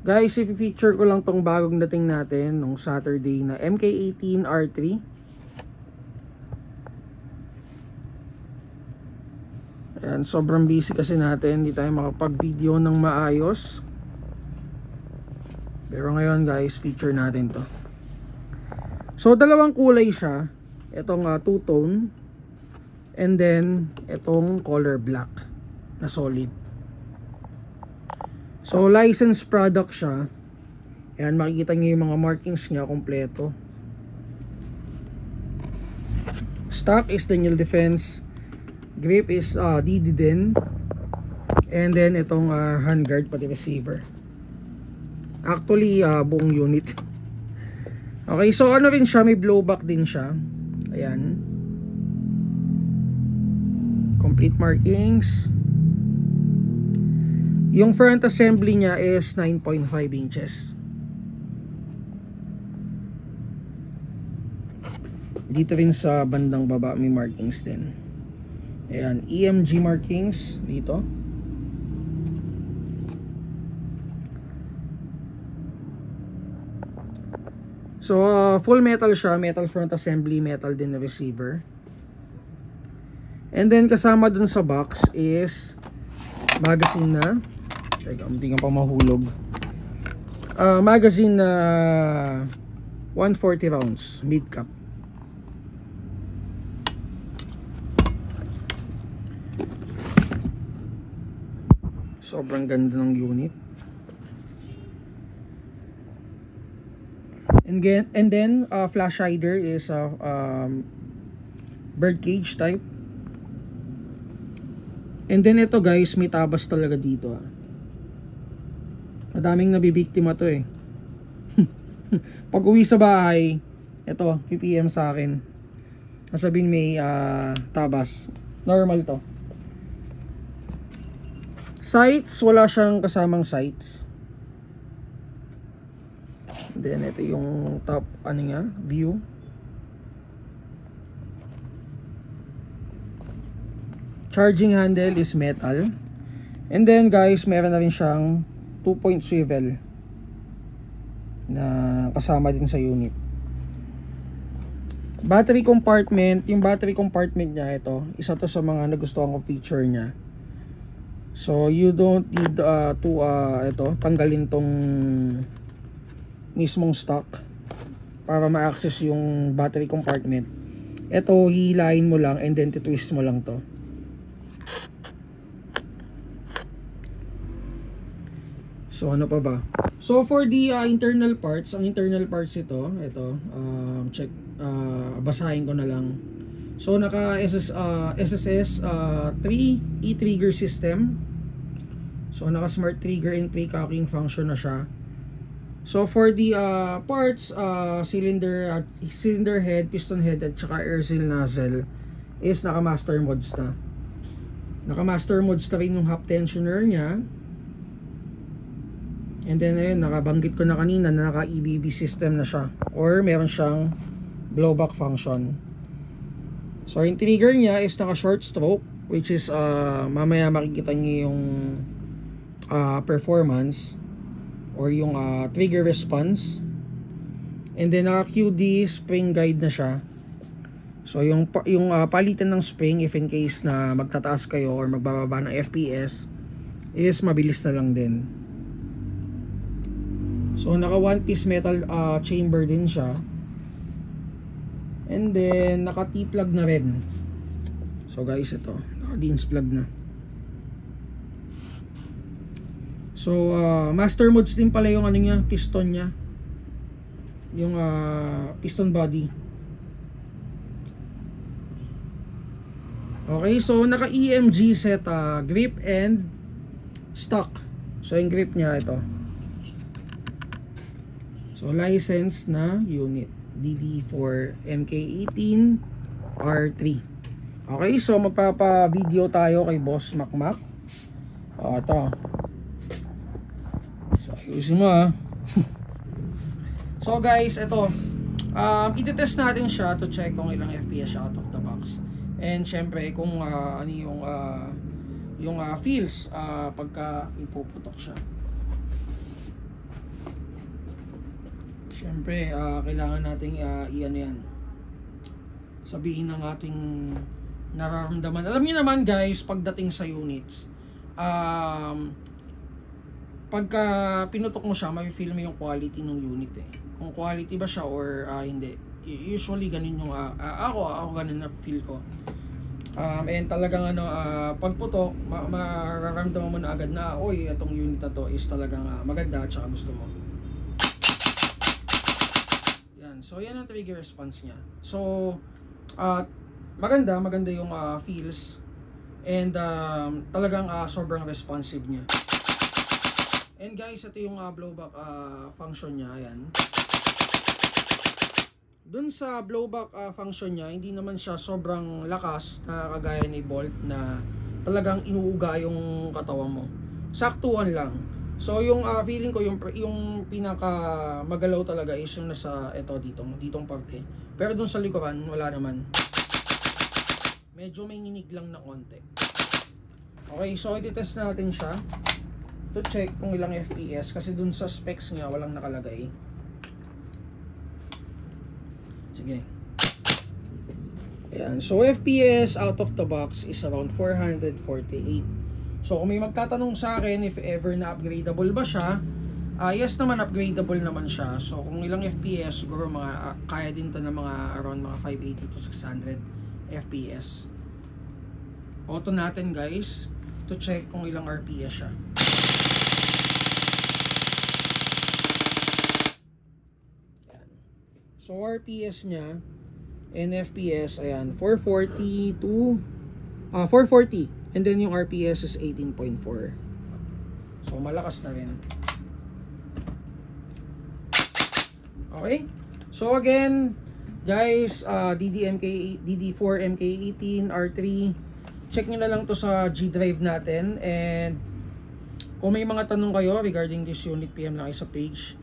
Guys, i-feature ko lang tong bagong dating natin nung Saturday na MK18 R3. Ayan, sobrang busy kasi natin, hindi tayo makapag-video ng maayos. Pero ngayon guys, feature natin to. So dalawang kulay siya. Itong two-tone, and then itong color black na solid. So licensed product siya. Ayan, makikita niyo yung mga markings niya kompleto. Stock is Daniel Defense. Grip is DD din. And then itong handguard pati receiver. Actually buong unit. Okay, so ano rin siya, may blowback din siya. Ayan. Complete markings. Yung front assembly niya is 9.5 inches. Dito rin sa bandang baba may markings din. Ayan, EMG markings dito. So full metal siya, metal front assembly, metal din na receiver. And then kasama dun sa box is magazine na, teka, hindi ka pa mahulog. Magazine na 140 rounds, mid cap. Sobrang ganda ng unit. And then flash hider is bird cage type. And then ito guys, may tabas talaga dito. Madaming nabibiktima to eh. Pag uwi sa bahay, ito, PPM sa akin. Sabihin may tabas. Normal to. Sights, wala siyang kasamang sights. Then ito yung top ano niya, view. Charging handle is metal. And then guys, meron na rin siyang 2-point swivel na kasama din sa unit. Battery compartment, yung battery compartment niya, ito, isa to sa mga nagustuhan ko feature niya. So you don't need to tanggalin tong mismong stock para ma-access yung battery compartment. Ito, hihilahin mo lang and then twist mo lang to. So ano pa ba? So for the internal parts, ang internal parts ito, check, basahin ko na lang. So naka SSS 3 e-trigger system. So naka smart trigger and pre-cocking function na siya. So for the parts, cylinder head, piston head at saka air seal nozzle is naka master modes na. Naka master modes na rin yung half tensioner niya. And then ayun, nakabanggit ko na kanina na naka EBB system na siya, or meron siyang blowback function. So yung trigger niya is naka short stroke, which is mamaya makikita niyo yung performance or yung trigger response. And then naka QD spring guide na siya. So yung palitan ng spring if in case na magtataas kayo or magbababa ng FPS is mabilis na lang din. So naka one piece metal chamber din siya. And then naka T-plug na rin. So guys, ito, naka DINS plug na. So master modes din pala yung ano niya, piston niya. Yung piston body. Okay, so naka EMG set grip and stock. So yung grip niya ito. So license na unit DD4 MK18 R3. Okay, so magpapa-video tayo kay Boss Makmak. Ito. So ayusin mo So guys, ito. Iti-test natin siya to check kung ilang FPS out of the box. And syempre kung ano yung feels pagka ipuputok siya. Siyempre, kailangan nating i-ano yan, sabihin ng ating nararamdaman. Alam niyo naman guys, pagdating sa units, pagka pinutok mo siya, may-feel mo yung quality ng unit eh. Kung quality ba siya or hindi. Usually ganun yung ako ganun na feel ko. And talagang pagputok, mararamdaman mo na agad na, oy, itong unit na to is talagang maganda at saka gusto mo. So, yan ang trigger response niya. So, maganda yung feels. And talagang sobrang responsive niya. And guys, ito yung blowback function niya. Ayan. Dun sa blowback function niya, hindi naman siya sobrang lakas na kagaya ni Bolt na talagang inuuga yung katawan mo. Saktuhan lang. So yung feeling ko yung pinaka magalaw talaga is yung nasa ditong parte. Pero dun sa likuran wala naman. Medyo may nginig lang na konti. Okay, so i-test natin siya to check kung ilang FPS kasi dun sa specs niya walang nakalagay. Sige. Ayan, so FPS out of the box is around 448. So kung may magtatanong sa akin if ever na upgradable ba siya, yes naman, upgradable naman siya. So kung ilang FPS, siguro mga kaya din to na mga around mga 580 to 600 FPS. Auto natin guys to check kung ilang RPS siya. Ayan. So RPS niya and FPS, ayan, 440 to 440. And then yung RPS is 18.4. So malakas na rin. Okay? So again, guys, DD4 MK18 R3, check nyo na lang to sa G Drive natin. And kung may mga tanong kayo regarding this unit, PM lang kayo sa page.